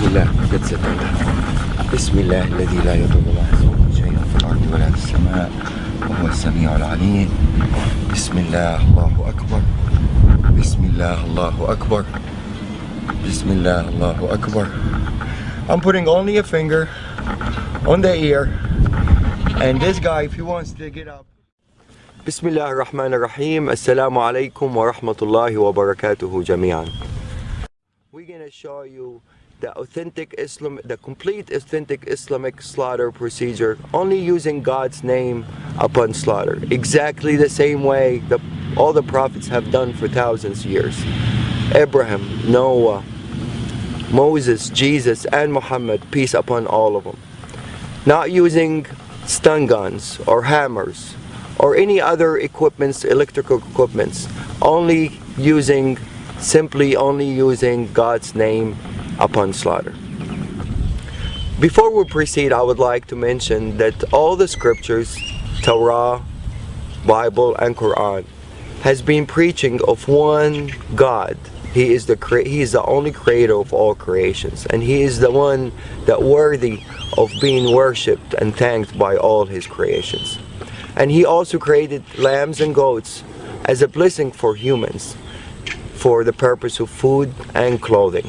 Bismillah, قد سترنا. Bismillah الذي لا يضر مع اسمه شيء في الأرض ولا في السماء وهو السميع العليم. Bismillah, Allahu Akbar. Bismillah, Allahu Akbar. Bismillah, Allahu Akbar. I'm putting only a finger on the ear, and this guy, if he wants to get up. Bismillah ar-Rahman ar-Rahim. Assalamu alaikum wa rahmatullahi wa barakatuhu jami'an. We're gonna show you the authentic Islam, the complete authentic Islamic slaughter procedure, only using God's name upon slaughter, exactly the same way that all the prophets have done for thousands of years. Abraham, Noah, Moses, Jesus, and Muhammad, peace upon all of them. Not using stun guns or hammers or any other equipments, electrical equipments, simply only using God's name upon slaughter. Before we proceed, I would like to mention that all the scriptures, Torah, Bible, and Quran, has been preaching of one God. He is the only creator of all creations, and He is the one that worthy of being worshipped and thanked by all His creations. And He also created lambs and goats as a blessing for humans, for the purpose of food and clothing.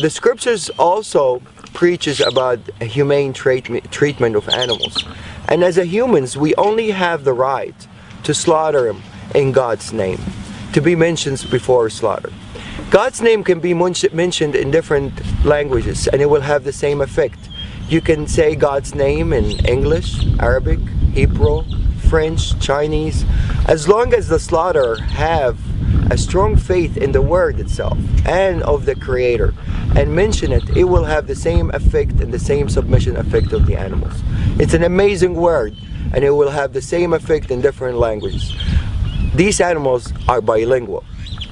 The scriptures also preaches about a humane treatment of animals, and as a humans we only have the right to slaughter them in God's name, to be mentioned before slaughter. God's name can be mentioned in different languages and it will have the same effect. You can say God's name in English, Arabic, Hebrew, French, Chinese. As long as the slaughterer have a strong faith in the word itself and of the Creator and mention it, it will have the same effect and the same submission effect of the animals. It's an amazing word, and it will have the same effect in different languages. These animals are bilingual,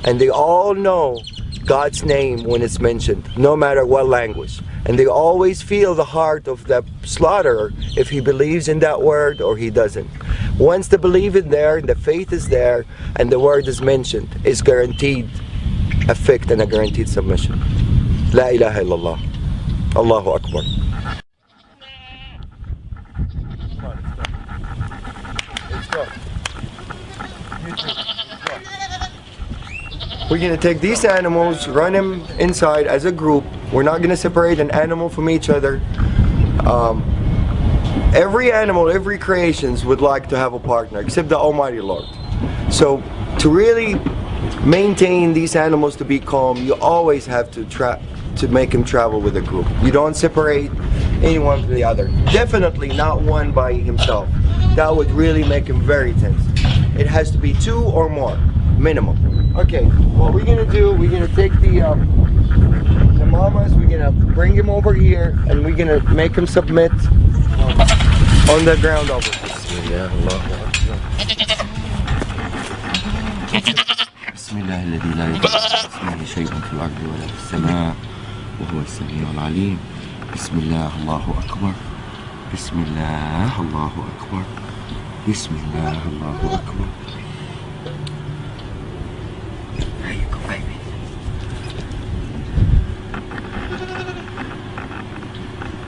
and they all know God's name when it's mentioned, no matter what language. And they always feel the heart of the slaughterer if he believes in that word or he doesn't. Once the belief is there, the faith is there, and the word is mentioned, it's guaranteed effect and a guaranteed submission. La ilaha illallah. Allahu Akbar. Let's go. We're going to take these animals, run them inside as a group. We're not going to separate an animal from each other. Every animal, every creations would like to have a partner, except the Almighty Lord. So to really maintain these animals to be calm, you always have to make them travel with a group. You don't separate anyone from the other. Definitely not one by himself. That would really make him very tense. It has to be two or more, minimum. Okay, what we're gonna do, we're gonna take the mamas, we're gonna bring him over here, and we're gonna make him submit on the ground over here. Bismillah, Allahu Akbar. Bismillah الذي لا يضر مع اسمه شيء في الأرض ولا في السماء وهو السميع العليم. Bismillah, Allahu Akbar. Bismillah, Allahu Akbar. Bismillah, Allahu Akbar. There you go, baby.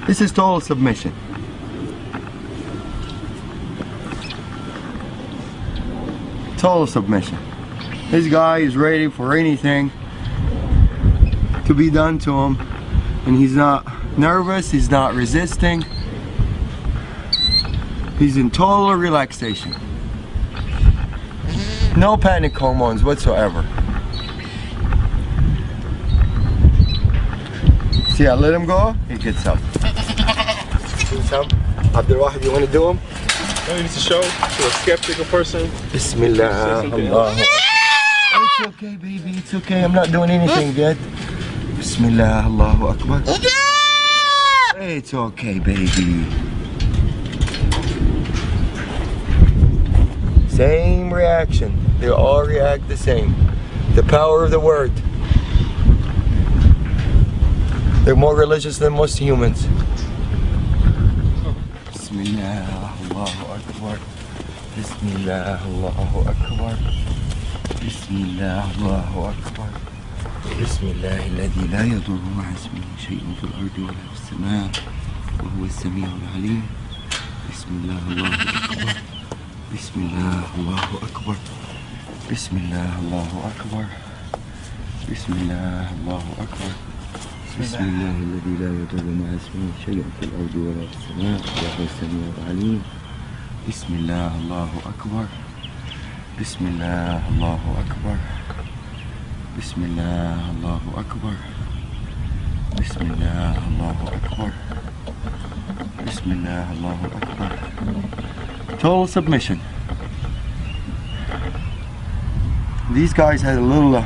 This is total submission. Total submission. This guy is ready for anything to be done to him, and he's not nervous, he's not resisting. He's in total relaxation. No panic hormones whatsoever. See, I let him go, he gets up. Abdul Wahid, you want to do him? No, it's a show to a skeptical person. Bismillah, Allah. It's okay, baby, it's okay. I'm not doing anything yet. Bismillah, Allahu Akbar. It's okay, baby. Same reaction. They all react the same. The power of the word. They're more religious than most humans. Bismillah, Allahu Akbar. Bismillah, Allahu Akbar. Bismillah, Allahu Akbar. Bismillah الذي لا يضر مع اسمه شيء في الأرض ولا في السماء وهو السميع العليم. Bismillah Allahu Akbar. Bismillah Allahu Akbar. Bismillah Allahu Akbar. Bismillah Allahu Akbar. Bismillah الذي لا يضر مع اسمه شيء في الأرض ولا في السماء وهو السميع العليم. Bismillah Allahu Akbar. Bismillah Allahu Akbar. Bismillah Allahu Akbar. Bismillah Allahu Akbar. Bismillah Allahu Akbar. Total submission. These guys had a little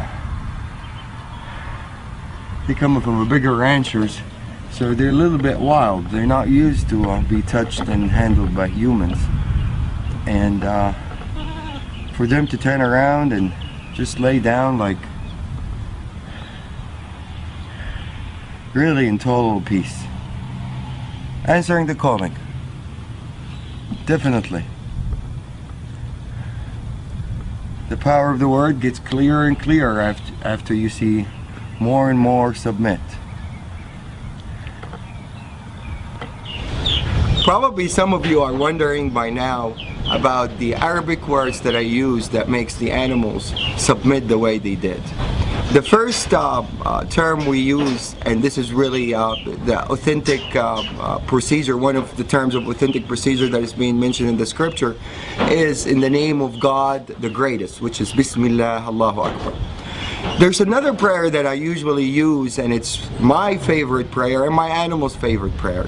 they come from a bigger ranchers, so they're a little bit wild. They're not used to be touched and handled by humans, and for them to turn around and just lay down like really in total peace, answering the calling. Definitely the power of the word gets clearer and clearer after you see more and more submit. Probably some of you are wondering by now about the Arabic words that I use that makes the animals submit the way they did. The first term we use, and this is really the authentic procedure, one of the terms of authentic procedure that is being mentioned in the scripture, is in the name of God the greatest, which is Bismillah Allahu Akbar. There's another prayer that I usually use, and it's my favorite prayer and my animal's favorite prayer.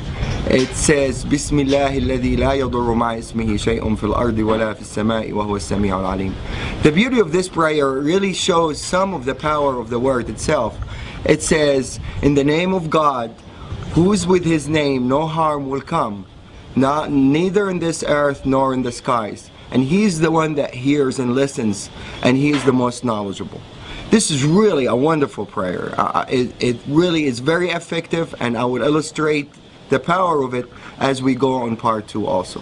It says Bismillah الذي لا يضر مع اسمه شيء في الأرض ولا في السماء وهو السميع العليم. The beauty of this prayer really shows some of the power of the word itself. It says, in the name of God, who's with his name no harm will come, neither in this earth nor in the skies. And he's the one that hears and listens, and he is the most knowledgeable. This is really a wonderful prayer. It really is very effective, and I would illustrate the power of it as we go on part 2 also.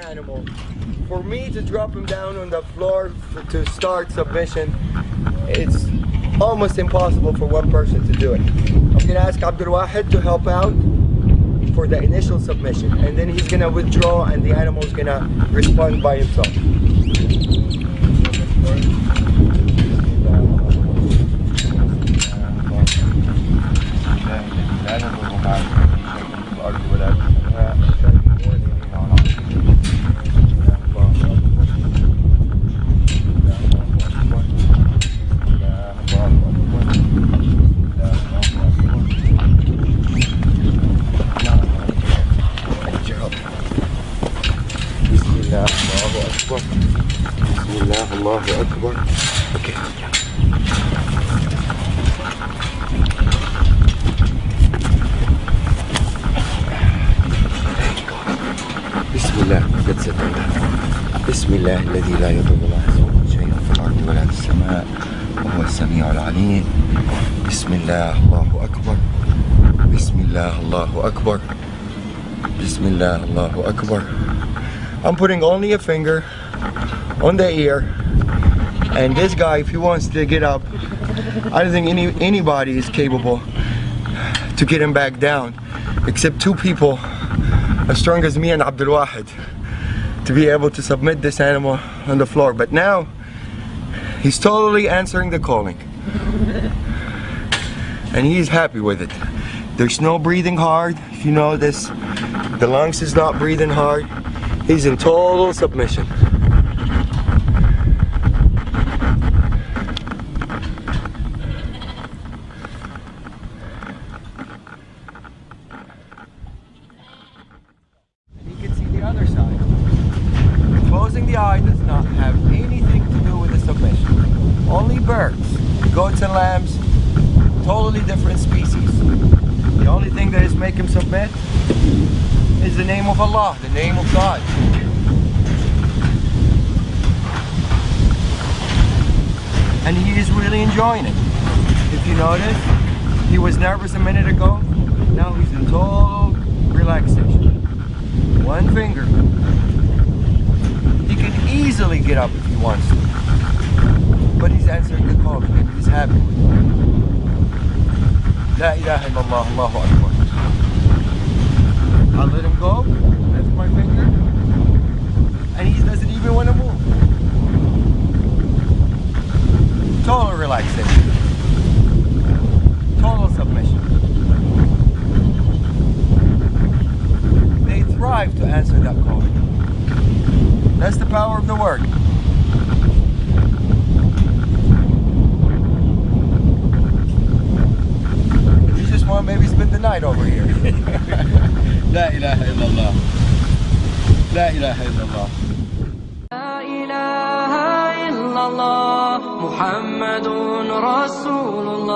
Animal. For me to drop him down on the floor to start submission, it's almost impossible for one person to do it. I'm going to ask Abdul Wahid to help out for the initial submission, and then he's going to withdraw and the animal is going to respond by himself. Bismillah Allahu Akbar. Okay. Bismillah. That's it. Bismillah الذي لا يضر مع اسمه شيء في الأرض ولا في السماء وهو السميع العليم. Bismillah Allahu Akbar. Bismillah Allahu Akbar. Bismillah Allahu Akbar. I'm putting only a finger on the ear, and this guy, if he wants to get up, I don't think anybody is capable to get him back down, except two people as strong as me and Abdul Wahid, to be able to submit this animal on the floor. But now he's totally answering the calling, and he's happy with it. There's no breathing hard. If you notice, the lungs is not breathing hard. He's in total submission. Other side. Closing the eye does not have anything to do with the submission. Only birds, goats and lambs, totally different species. The only thing that is making him submit is the name of Allah, the name of God. And he is really enjoying it. If you notice, he was nervous a minute ago. Now he's in total relaxation. One finger. He can easily get up if he wants to. But he's answering the call and he's happy with it. La ilaha illallah, Allahu Akbar. I'll let him go, lift my finger, and he doesn't even want to move. Total relaxation. Total submission. Thrive to answer that call. That's the power of the word. You just want to maybe spend the night over here. La ilaha illallah. La ilaha illallah. La ilaha illallah. Muhammadun Rasulullah.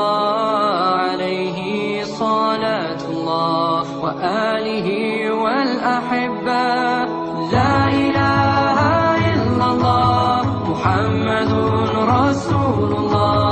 Alayhi salatullah. Wa alihi والأحبة لا إله إلا الله محمد رسول الله